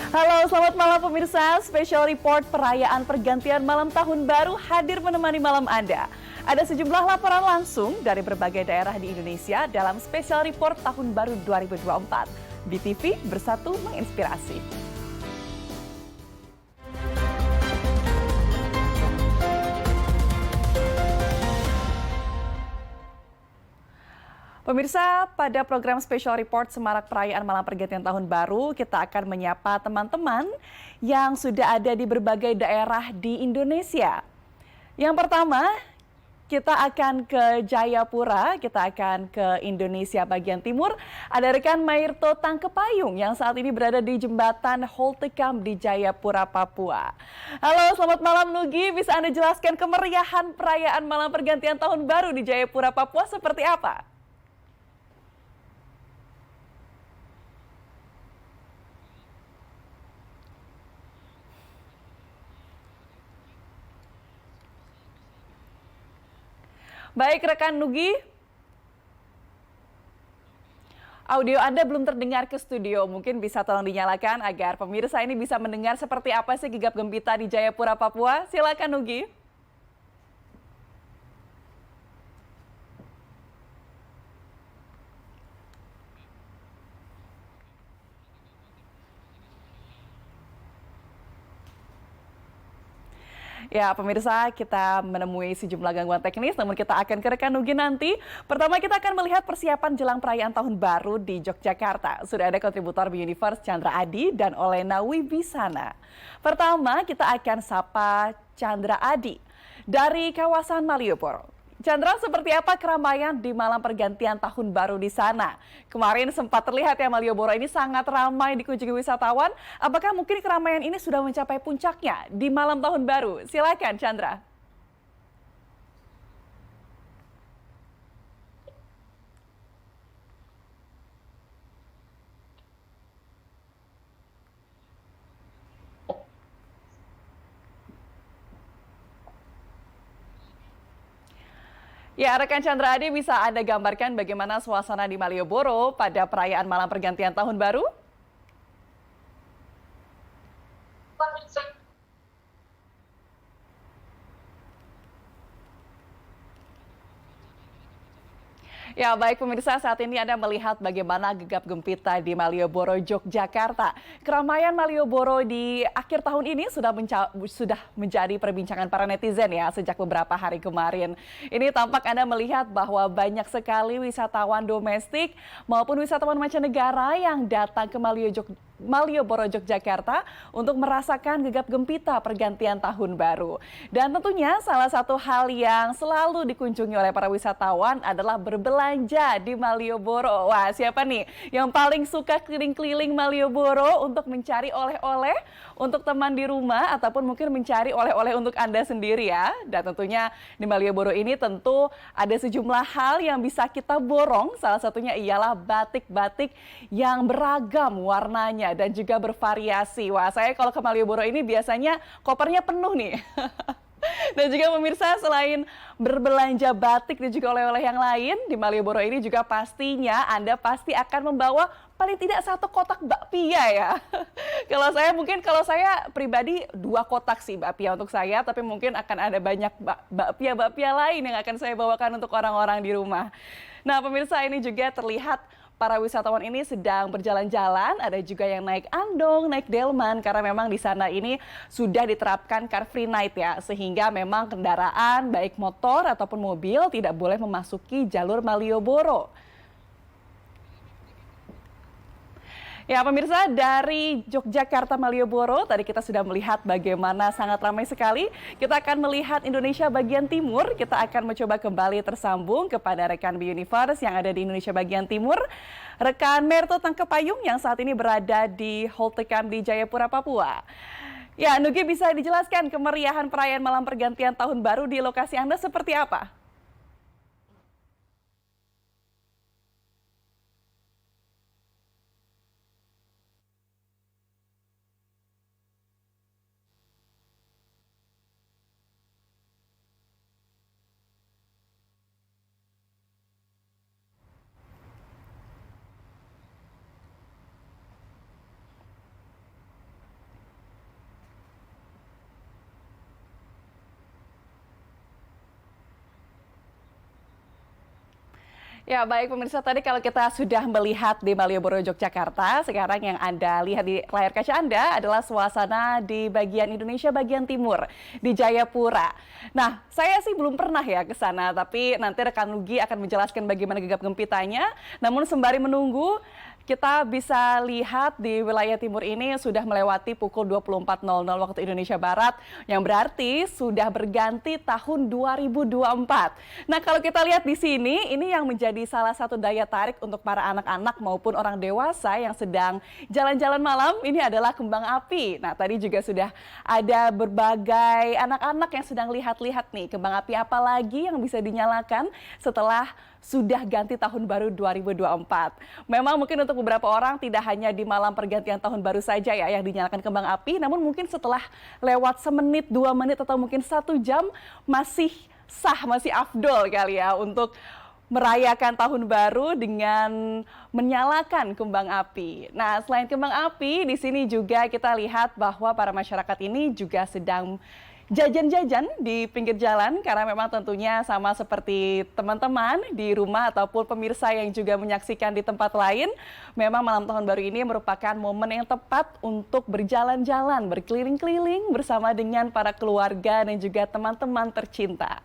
Halo, selamat malam pemirsa. Special Report perayaan pergantian malam tahun baru hadir menemani malam Anda. Ada sejumlah laporan langsung dari berbagai daerah di Indonesia dalam Special Report tahun baru 2024. BTV Bersatu Menginspirasi. Pemirsa, pada program Special Report Semarak Perayaan Malam Pergantian Tahun Baru, kita akan menyapa teman-teman yang sudah ada di berbagai daerah di Indonesia. Yang pertama, kita akan ke Jayapura, kita akan ke Indonesia bagian timur. Ada rekan Mairto Tangkepayung yang saat ini berada di jembatan Holtekam di Jayapura, Papua. Halo, selamat malam Nugi. Bisa Anda jelaskan kemeriahan perayaan Malam Pergantian Tahun Baru di Jayapura, Papua seperti apa? Baik rekan Nugi, audio Anda belum terdengar ke studio. Mungkin bisa tolong dinyalakan agar pemirsa ini bisa mendengar seperti apa sih gegap gempita di Jayapura, Papua. Silakan Nugi. Ya, pemirsa, kita menemui sejumlah gangguan teknis, namun kita akan ke rekan Nugi nanti. Pertama, kita akan melihat persiapan jelang perayaan Tahun Baru di Yogyakarta. Sudah ada kontributor Universe Chandra Adi dan Olena Wibisana. Pertama, kita akan sapa Chandra Adi dari kawasan Malioboro. Chandra, seperti apa keramaian di malam pergantian tahun baru di sana? Kemarin sempat terlihat ya Malioboro ini sangat ramai dikunjungi wisatawan. Apakah mungkin keramaian ini sudah mencapai puncaknya di malam tahun baru? Silakan Chandra. Ya, rekan Chandra Adi, bisa Anda gambarkan bagaimana suasana di Malioboro pada perayaan malam pergantian tahun baru? Ya, baik pemirsa, saat ini Anda melihat bagaimana gegap gempita di Malioboro, Yogyakarta. Keramaian Malioboro di akhir tahun ini sudah menjadi perbincangan para netizen ya sejak beberapa hari kemarin. Ini tampak Anda melihat bahwa banyak sekali wisatawan domestik maupun wisatawan mancanegara yang datang ke Malioboro, Yogyakarta untuk merasakan gegap gempita pergantian tahun baru. Dan tentunya salah satu hal yang selalu dikunjungi oleh para wisatawan adalah berbelanja di Malioboro. Wah, siapa nih yang paling suka keliling-keliling Malioboro untuk mencari oleh-oleh untuk teman di rumah ataupun mungkin mencari oleh-oleh untuk Anda sendiri ya. Dan tentunya di Malioboro ini tentu ada sejumlah hal yang bisa kita borong. Salah satunya ialah batik-batik yang beragam warnanya dan juga bervariasi. Wah, saya kalau ke Malioboro ini biasanya kopernya penuh nih. Dan juga pemirsa, selain berbelanja batik dan juga oleh-oleh yang lain, di Malioboro ini juga pastinya Anda pasti akan membawa paling tidak satu kotak bakpia ya. Kalau saya pribadi 2 kotak sih bakpia untuk saya, tapi mungkin akan ada banyak bakpia-bakpia lain yang akan saya bawakan untuk orang-orang di rumah. Nah, pemirsa, ini juga terlihat para wisatawan ini sedang berjalan-jalan, ada juga yang naik andong, naik delman, karena memang di sana ini sudah diterapkan Car Free Night ya, sehingga memang kendaraan baik motor ataupun mobil tidak boleh memasuki jalur Malioboro. Ya pemirsa, dari Yogyakarta Malioboro, tadi kita sudah melihat bagaimana sangat ramai sekali. Kita akan melihat Indonesia bagian timur, kita akan mencoba kembali tersambung kepada rekan Universe yang ada di Indonesia bagian timur. Rekan Merto Tangkepayung yang saat ini berada di Holtekam di Jayapura, Papua. Ya, Nugi, bisa dijelaskan kemeriahan perayaan malam pergantian tahun baru di lokasi Anda seperti apa? Ya, baik pemirsa, tadi kalau kita sudah melihat di Malioboro, Yogyakarta, sekarang yang Anda lihat di layar kaca Anda adalah suasana di bagian Indonesia bagian timur, di Jayapura. Nah, saya sih belum pernah ya ke sana, tapi nanti rekan Nugi akan menjelaskan bagaimana gegap gempitanya. Namun sembari menunggu, kita bisa lihat di wilayah timur ini sudah melewati pukul 24.00 waktu Indonesia Barat, yang berarti sudah berganti tahun 2024. Nah, kalau kita lihat di sini, ini yang menjadi salah satu daya tarik untuk para anak-anak maupun orang dewasa yang sedang jalan-jalan malam, ini adalah kembang api. Nah, tadi juga sudah ada berbagai anak-anak yang sedang lihat-lihat nih, kembang api apa lagi yang bisa dinyalakan setelah sudah ganti tahun baru 2024. Memang mungkin untuk beberapa orang tidak hanya di malam pergantian tahun baru saja ya yang dinyalakan kembang api, namun mungkin setelah lewat semenit, 2 menit atau mungkin 1 jam masih sah, masih afdol kali ya untuk merayakan tahun baru dengan menyalakan kembang api. Nah, selain kembang api, di sini juga kita lihat bahwa para masyarakat ini juga sedang jajan-jajan di pinggir jalan, karena memang tentunya sama seperti teman-teman di rumah ataupun pemirsa yang juga menyaksikan di tempat lain, memang malam tahun baru ini merupakan momen yang tepat untuk berjalan-jalan, berkeliling-keliling bersama dengan para keluarga dan juga teman-teman tercinta.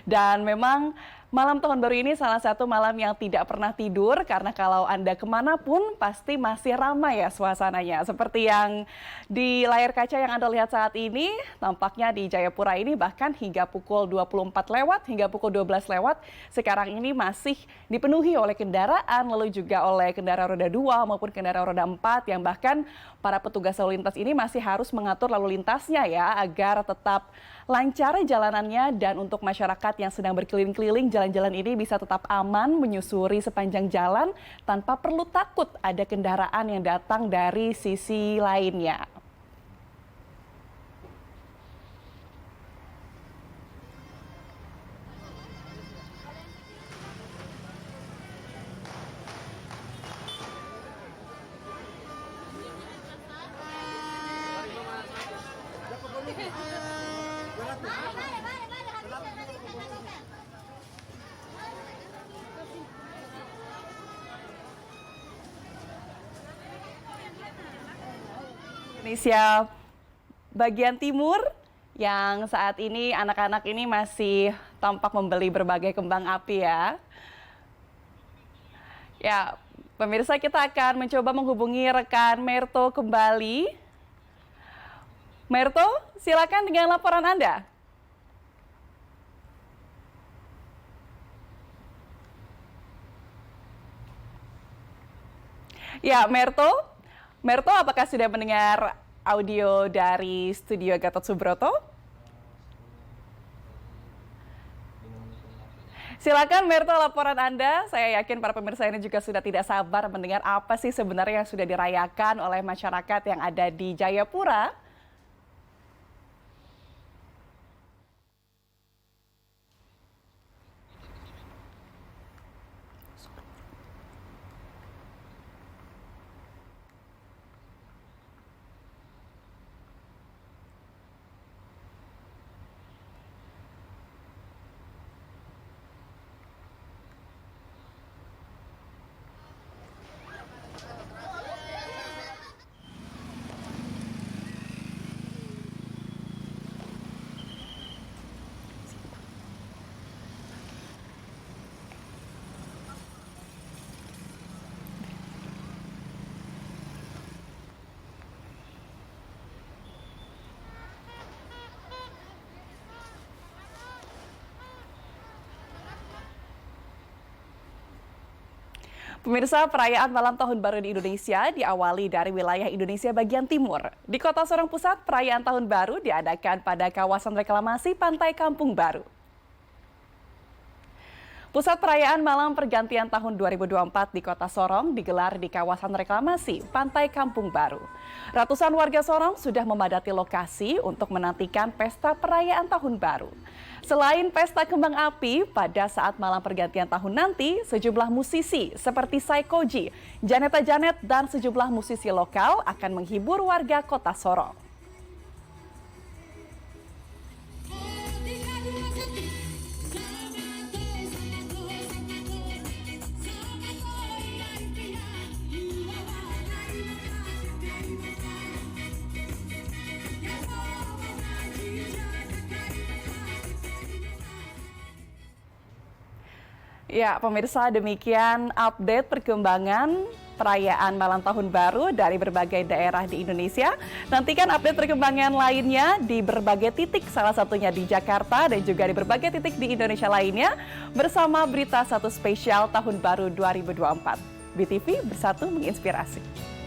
Dan memang malam tahun baru ini salah satu malam yang tidak pernah tidur, karena kalau Anda kemanapun pasti masih ramai ya suasananya. Seperti yang di layar kaca yang Anda lihat saat ini, tampaknya di Jayapura ini bahkan hingga pukul 24 lewat, hingga pukul 12 lewat, sekarang ini masih dipenuhi oleh kendaraan, lalu juga oleh kendaraan roda 2 maupun kendaraan roda 4, yang bahkan para petugas lalu lintas ini masih harus mengatur lalu lintasnya ya, agar tetap lancar jalanannya, dan untuk masyarakat yang sedang berkeliling-keliling, jalan-jalan ini bisa tetap aman menyusuri sepanjang jalan tanpa perlu takut ada kendaraan yang datang dari sisi lainnya. Indonesia bagian timur yang saat ini anak-anak ini masih tampak membeli berbagai kembang api ya. Ya, pemirsa, kita akan mencoba menghubungi rekan Merto kembali. Merto, silakan dengan laporan Anda. Ya, Merto, apakah sudah mendengar audio dari studio Gatot Subroto? Silakan Merto, laporan Anda. Saya yakin para pemirsa ini juga sudah tidak sabar mendengar apa sih sebenarnya yang sudah dirayakan oleh masyarakat yang ada di Jayapura. Pemirsa, perayaan malam tahun baru di Indonesia diawali dari wilayah Indonesia bagian timur. Di Kota Sorong Pusat, perayaan tahun baru diadakan pada kawasan reklamasi Pantai Kampung Baru. Pusat perayaan malam pergantian tahun 2024 di Kota Sorong digelar di kawasan reklamasi Pantai Kampung Baru. Ratusan warga Sorong sudah memadati lokasi untuk menantikan pesta perayaan tahun baru. Selain pesta kembang api, pada saat malam pergantian tahun nanti, sejumlah musisi seperti Saikoji, Janeta Janet, dan sejumlah musisi lokal akan menghibur warga Kota Sorong. Ya, pemirsa, demikian update perkembangan perayaan malam tahun baru dari berbagai daerah di Indonesia. Nantikan update perkembangan lainnya di berbagai titik, salah satunya di Jakarta dan juga di berbagai titik di Indonesia lainnya bersama Berita Satu Spesial Tahun Baru 2024. BTV Bersatu Menginspirasi.